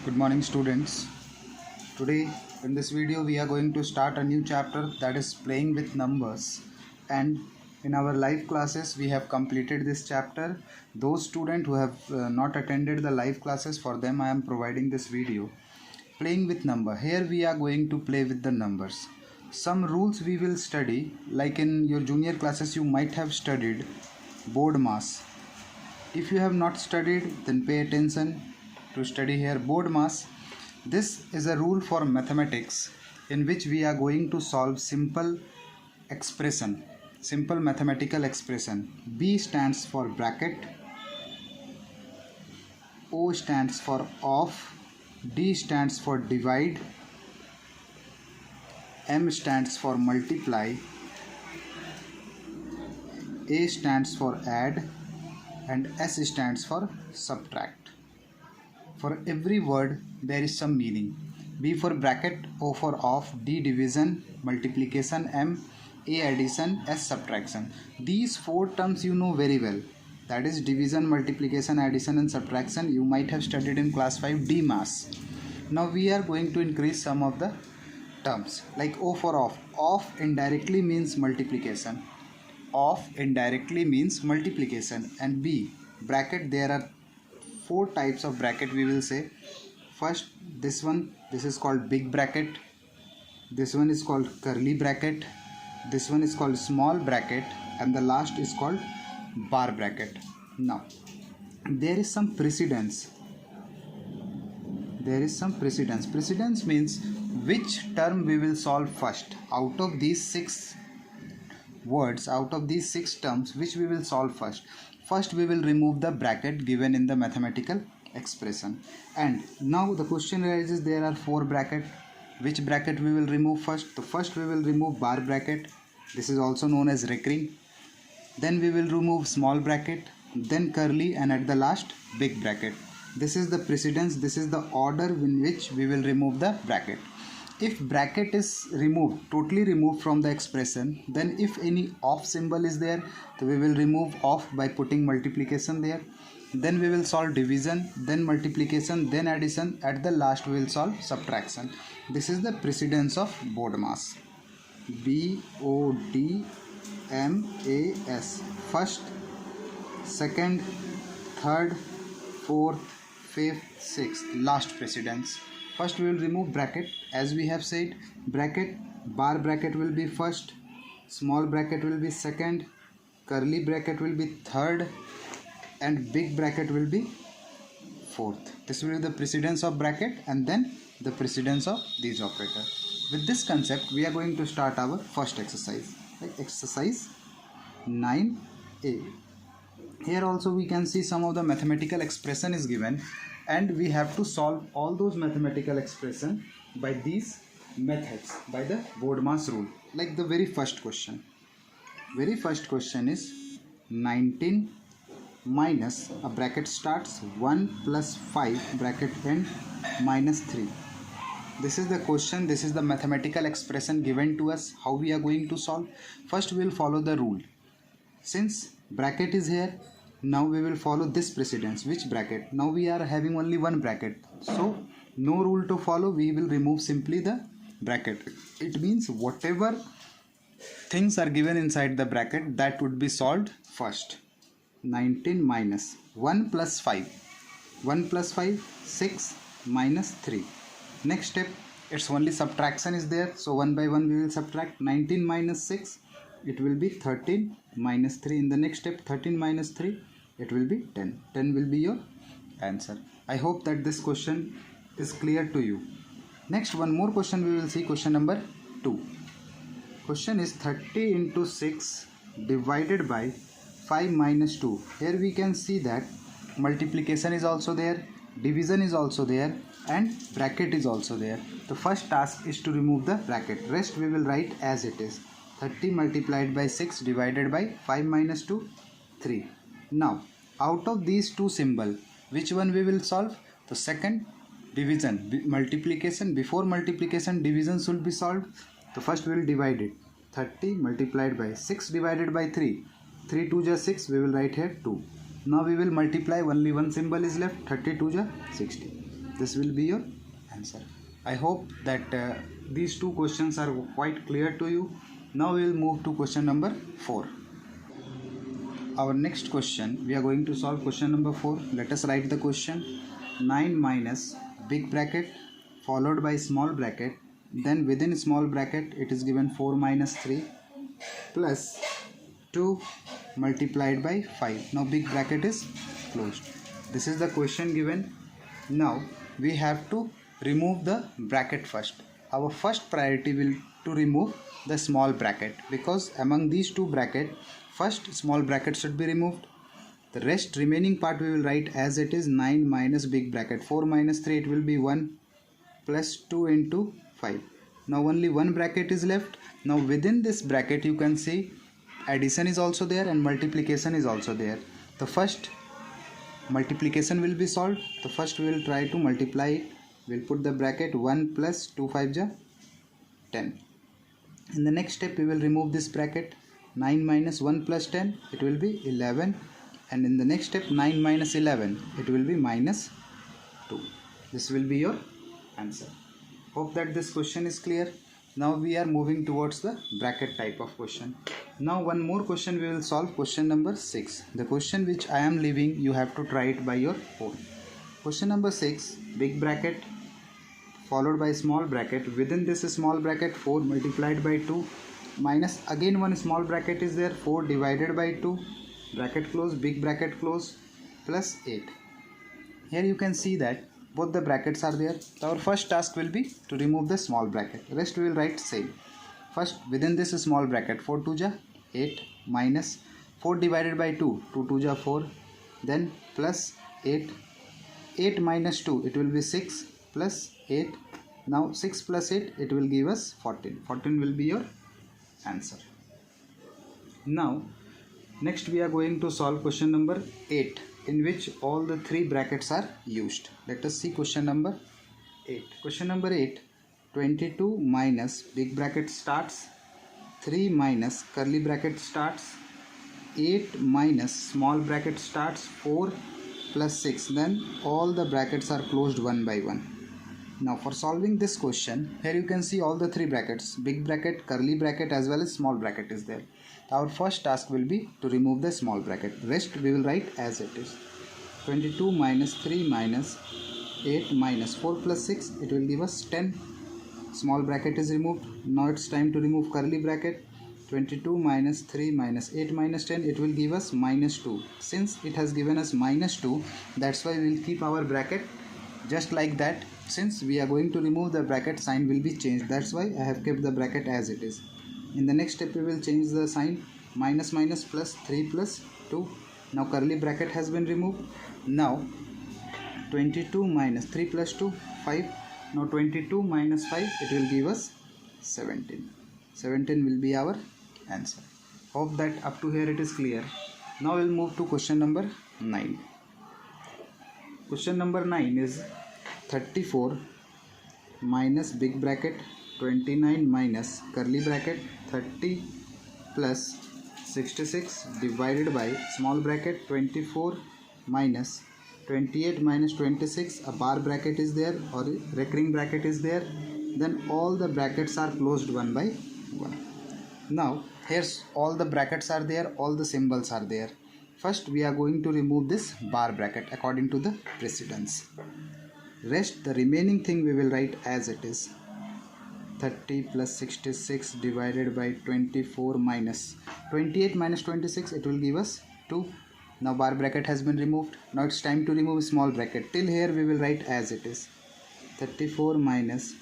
Good morning, students. Today in this video we are going to start a new chapter, that is playing with numbers, and in our live classes we have completed this chapter. Those students who have not attended the live classes, for them I am providing this video. Playing with number. Here we are going to play with the numbers. Some rules we will study, like in your junior classes you might have studied BODMAS. If you have not studied, then pay attention to study here. BODMAS, this is a rule for mathematics in which we are going to solve simple mathematical expression. B stands for bracket, O stands for off, D stands for divide, M stands for multiply, A stands for add, and S stands for subtract. For every word there is some meaning. B for bracket, O for off, D division, multiplication, M A addition, S subtraction. These four terms you know very well. That is division, multiplication, addition and subtraction. You might have studied in class 5 DMAS. Now we are going to increase some of the terms, like O for off. Off indirectly means multiplication. Off indirectly means multiplication. And B bracket, there are four types of bracket we will say. First, this is called big bracket, this one is called curly bracket, this one is called small bracket, and the last is called bar bracket. Now there is some precedence. Precedence means which term we will solve first. Out of these six terms, which we will solve first. First we will remove the bracket given in the mathematical expression. And now the question arises, there are four brackets. Which bracket we will remove first? So first we will remove bar bracket. This is also known as recurring. Then we will remove small bracket, then curly, and at the last big bracket. This is the precedence. This is the order in which we will remove the bracket. If bracket is removed, totally removed from the expression, then if any off symbol is there, so we will remove off by putting multiplication there. Then we will solve division, then multiplication, then addition. At the last we will solve subtraction. This is the precedence of BODMAS. BODMAS. First, second, third, fourth, fifth, sixth. Last precedence. First we will remove bracket. As we have said, bracket, bar bracket will be first, small bracket will be second, curly bracket will be third, and big bracket will be fourth. This will be the precedence of bracket and then the precedence of these operators. With this concept we are going to start our first exercise, like exercise 9a. Here also we can see some of the mathematical expression is given, and we have to solve all those mathematical expression by these methods, by the BODMAS rule. Like the very first question is 19 minus, a bracket starts, 1 plus 5 bracket end minus 3. This is the question. This is the mathematical expression given to us. How we are going to solve? First we will follow the rule. Since bracket is here, now we will follow this precedence. Which bracket? Now we are having only one bracket, so no rule to follow. We will remove simply the bracket. It means whatever things are given inside the bracket, that would be solved first. 19 minus 1 plus 5, 6 minus 3. Next step, it's only subtraction is there, so one by one we will subtract. 19 minus 6, it will be 13 minus 3. In the next step, 13 minus 3, it will be 10. 10 will be your answer. I hope that this question is clear to you. Next, one more question we will see, question number 2. Question is 30 into 6 divided by 5 minus 2. Here we can see that multiplication is also there, division is also there, and bracket is also there. The first task is to remove the bracket. Rest we will write as it is. 30 multiplied by 6 divided by 5 minus 2, 3. Now out of these two symbols, which one we will solve? The second, division. Multiplication, before multiplication division should be solved. So first we will divide it. 30 multiplied by 6 divided by 3. 3 2 is 6, we will write here 2. Now we will multiply, only one symbol is left, 32 is 60. This will be your answer. I hope that these two questions are quite clear to you. Now we will move to question number 4. Our next question, we are going to solve question number 4. Let us write the question. 9 minus big bracket followed by small bracket, then within small bracket it is given 4 minus 3 plus 2 multiplied by 5. Now big bracket is closed. This is the question given. Now we have to remove the bracket first. Our first priority will to remove the small bracket, because among these two brackets first small bracket should be removed. The rest remaining part we will write as it is. 9 minus big bracket 4 minus 3, it will be 1 plus 2 into 5. Now only one bracket is left. Now within this bracket you can see addition is also there and multiplication is also there. The first multiplication will be solved. The first we will try to multiply it. We will put the bracket 1 plus 2 5 ja 10. In the next step we will remove this bracket. 9 minus 1 plus 10, it will be 11, and in the next step 9 minus 11, it will be minus 2. This will be your answer. Hope that this question is clear. Now we are moving towards the bracket type of question. Now one more question we will solve, question number 6. The question which I am leaving, you have to try it by your own. Question number 6, big bracket followed by small bracket. Within this small bracket 4 multiplied by 2 minus again one small bracket is there, 4 divided by 2, bracket close, big bracket close, plus 8. Here you can see that both the brackets are there. So our first task will be to remove the small bracket. Rest we will write same. First within this small bracket 4 2 ja 8 minus 4 divided by 2, 2 2 ja 4, then plus 8. 8 minus 2, it will be 6 plus 8. Now 6 plus 8, it will give us 14. 14 will be your answer. Now next we are going to solve question number 8, in which all the three brackets are used. Let us see question number 8. Question number 8, 22 minus big bracket starts, 3 minus curly bracket starts, 8 minus small bracket starts, 4 plus 6, then all the brackets are closed one by one. Now for solving this question, here you can see all the three brackets, big bracket, curly bracket as well as small bracket is there. Our first task will be to remove the small bracket. Rest we will write as it is. 22 minus 3 minus 8 minus 4 plus 6, it will give us 10. Small bracket is removed. Now it's time to remove curly bracket. 22 minus 3 minus 8 minus 10, it will give us minus 2. Since it has given us minus 2, that's why we will keep our bracket just like that. Since we are going to remove the bracket, sign will be changed. That's why I have kept the bracket as it is. In the next step we will change the sign, minus minus plus 3 plus 2. Now curly bracket has been removed. Now 22 minus 3 plus 2, 5. Now 22 minus 5, it will give us 17. 17 will be our answer. Hope that up to here it is clear. Now we will move to question number 9. Question number 9 is 34 minus big bracket 29 minus curly bracket 30 plus 66 divided by small bracket 24 minus 28 minus 26, a bar bracket is there or recurring bracket is there, then all the brackets are closed one by one. Now here's all the brackets are there, all the symbols are there. First we are going to remove this bar bracket according to the precedence. Rest the remaining thing we will write as it is. 30 plus 66 divided by 24 minus 28 minus 26, it will give us 2. Now bar bracket has been removed. Now it's time to remove small bracket. Till here we will write as it is. 34 minus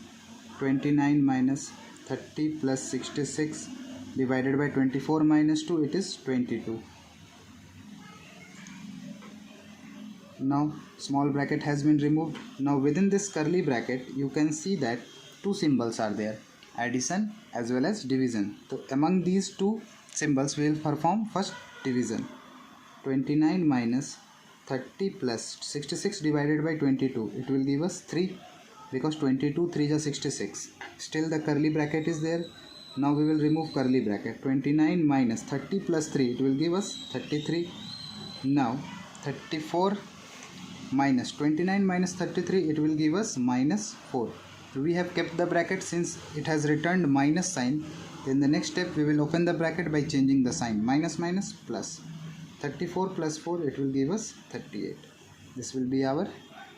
29 minus 30 plus 66 divided by 24 minus 2, it is 22. Now small bracket has been removed. Now within this curly bracket you can see that two symbols are there, addition as well as division. So among these two symbols we will perform first division. 29 minus 30 plus 66 divided by 22, it will give us 3, because 22 3 is 66. Still the curly bracket is there. Now we will remove curly bracket. 29 minus 30 plus 3, it will give us 33. Now 34 minus 29 minus 33, it will give us minus 4. We have kept the bracket since it has returned minus sign. In the next step we will open the bracket by changing the sign, minus minus plus. 34 plus 4, it will give us 38. This will be our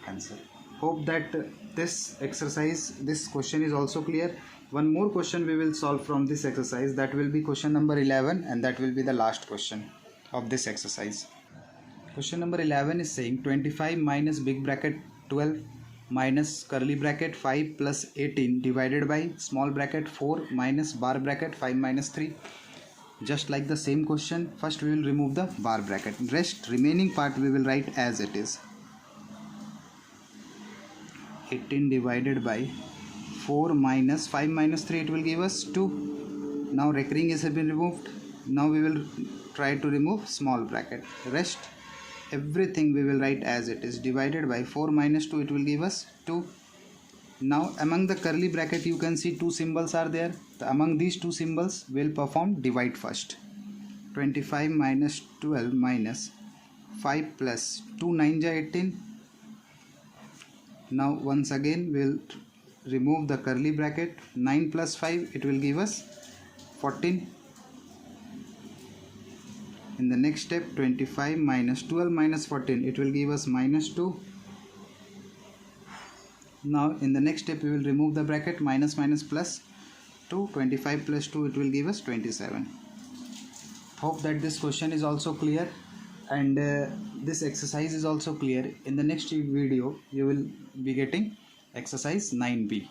answer. Hope that this exercise, this question is also clear. One more question we will solve from this exercise, that will be question number 11, and that will be the last question of this exercise. Question number 11 is saying 25 minus big bracket 12 minus curly bracket 5 plus 18 divided by small bracket 4 minus bar bracket 5 minus 3. Just like the same question, first we will remove the bar bracket. Rest remaining part we will write as it is. 18 divided by 4 minus 5 minus 3, it will give us 2. Now recurring has been removed. Now we will try to remove small bracket. Rest everything we will write as it is. Divided by 4 minus 2, it will give us 2. Now among the curly bracket you can see two symbols are there. Among these two symbols we will perform divide first. 25 minus 12 minus 5 plus 2 9 ja 18. Now once again we will remove the curly bracket. 9 plus 5, it will give us 14. In the next step, 25 minus 12 minus 14, it will give us minus 2. Now in the next step we will remove the bracket, minus minus plus 2. 25 plus 2, it will give us 27. Hope that this question is also clear, and this exercise is also clear. In the next video you will be getting exercise 9b.